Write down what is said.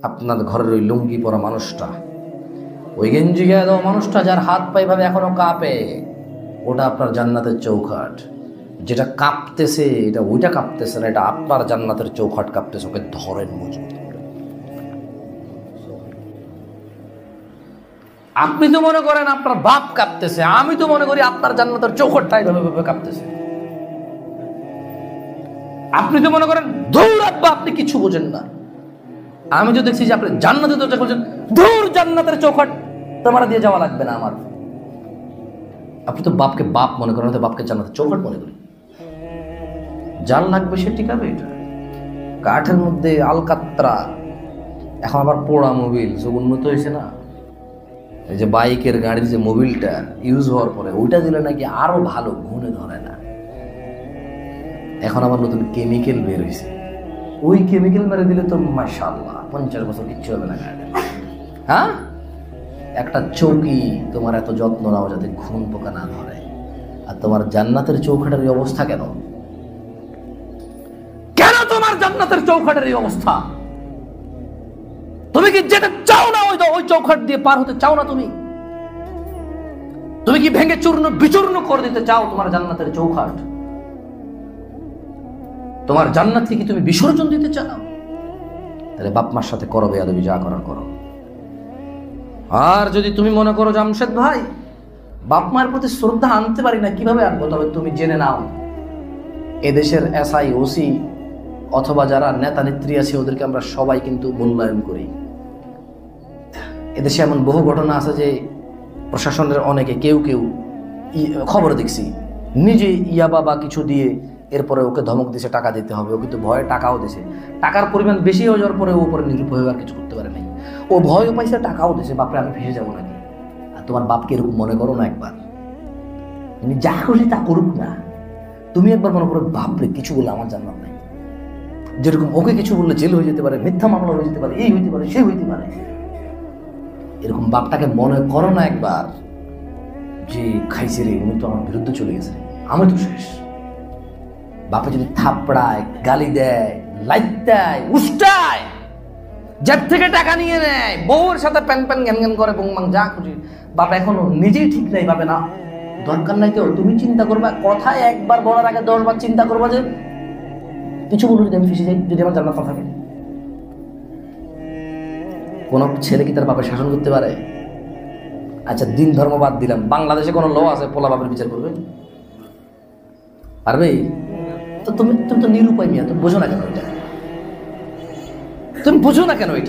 আপনার ঘরের ওই লুঙ্গি পরা মানুষটা, ওই গেঞ্জি গায়ে দেওয়া মানুষটা যার হাত পায়ে ভাবে এখনো কাঁপে, ওটা আপনার জান্নাতের চৌখাট। যেটা কাঁপতেছে এটা ওইটা কাঁপতেছে না, এটা আপনার জান্নাতের চৌখাট কাঁপতেছে। ওকে ধরেন মজবুত করে। আপনি তো মনে করেন আপনার বাপ কাঁপতেছে, আমি তো মনে করি আপনার জান্নাতের চৌখাটটাই ভাবে কাঁপতেছে। আপনি তো মনে করেন ধুর আব্বা আপনি কিছু বোঝেন না, আমি তো দেখছি যে আপনি জান্নাতের দরজা খুলছেন, ধুর জান্নাতের চৌখাট তোমার দিয়ে যাওয়া লাগবে না আমার। আপনি তো বাপকে বাপ মনে করেন, তো বাপকে জান্নাতের চৌখাট মনে করি। যার লাগবে সে টিকাবে। এটা কাঠের মধ্যে আলকাত্রা, এখন আবার পোড়া মোবিল সব উন্নত হয়েছে না। এই যে বাইকের গাড়ির যে মোবিলটা ইউজ হওয়ার পরে ওইটা দিলে নাকি আরো ভালো ঘুরে ধরে না। এখন আবার নতুন কেমিক্যাল বের হয়েছে, ওই কেমিক্যাল মেরে দিলে তো মাশাআল্লাহ 50 বছর কিচ্ছু হবে না গাড়ি। হ্যাঁ, একটা চৌকি তোমার এত যত্ন নাও যাতে ঘুম পোকা না ধরে, আর তোমার জান্নাতের চৌখাটের এই অবস্থা কেন? কেন তোমার জান্নাতের চৌখাটের এই অবস্থা? তুমি কি যেটা চাও না ওই চৌখাট দিয়ে পার হতে চাও না? তুমি কি ভেঙে চূর্ণ বিচূর্ণ করে দিতে চাও তোমার জান্নাতের চৌখাট? তোমার জান্নাত থেকে তুমি বিসর্জন দিতে চাও? তাহলে বাপ মার সাথে করো বেয়াদবি, যা করার করো। আর যদি তুমি মনে করো জামশেদ ভাই বাপ মায়ের প্রতি শ্রদ্ধা আনতে পারি না, কিভাবে আনবো? তবে তুমি জেনে নাও এদেশের এসআই ওসি অথবা যারা নেতা নেত্রী আছে ওদেরকে আমরা সবাই কিন্তু মূল্যায়ন করি। এদেশে এমন বহু ঘটনা আছে যে প্রশাসনের অনেকে কেউ খবর দেখছি নিজে ইয়াবা বা কিছু দিয়ে এরপরে ওকে ধমক দিছে টাকা দিতে হবে, ও কিন্তু ভয়ে টাকাও দিছে। টাকার পরিমাণ বেশি হয়ে যাওয়ার পরে ও উপরে নিরুপায় আর কিছু করতে পারে নাই, ও ভয়ও পাইছে টাকাও দিছে। বাপরে আমি ফেসে যাবো নাকি? আর তোমার বাপকে এরকম মনে করো না একবার, তুমি যা খুশি তা করুক না, তুমি একবার মনে করো বাপরে কিছু বলে আমার জান্নাত নাই। যেরকম ওকে কিছু বললে জেল হয়ে যেতে পারে, মিথ্যা মামলা হয়ে যেতে পারে, এই হইতে পারে সে হইতে পারে। এরকম বাপটাকে মনে করো না একবার যে খাইছে রে উনি তো আমার বিরুদ্ধে চলে গেছে, আমি তো শেষ। বাপে যদি থাপড়ায়, গালি দেয়, লাইট দেয়, উষ্টায়, যার থেকে টাকা নিয়ে নেয়, বউর সাথে প্যান প্যান ঘ্যান ঘ্যান করে বংবাং যা খুশি, বাপ এখনো নিজেই ঠিক নাই। বাপে না দরকার নাই তো তুমি চিন্তা করবা, কথায় একবার বলার আগে 10 বার চিন্তা করবা যে কিছু বলবো যদি আমি ফেসে যাই, যদি আমার জান্নাত না থাকে। কোন ছেলে কি তার বাপের শাসন করতে পারে? আচ্ছা দিন ধর্ম বাদ দিলাম, বাংলাদেশে কোনো ল আছে পোলা বাপের বিচার করবে? পারবে? তো তুমি তো নিরুপায় মিয়া, তুমি বোঝো না কেন এটা? তুমি বোঝো না কেন এটা?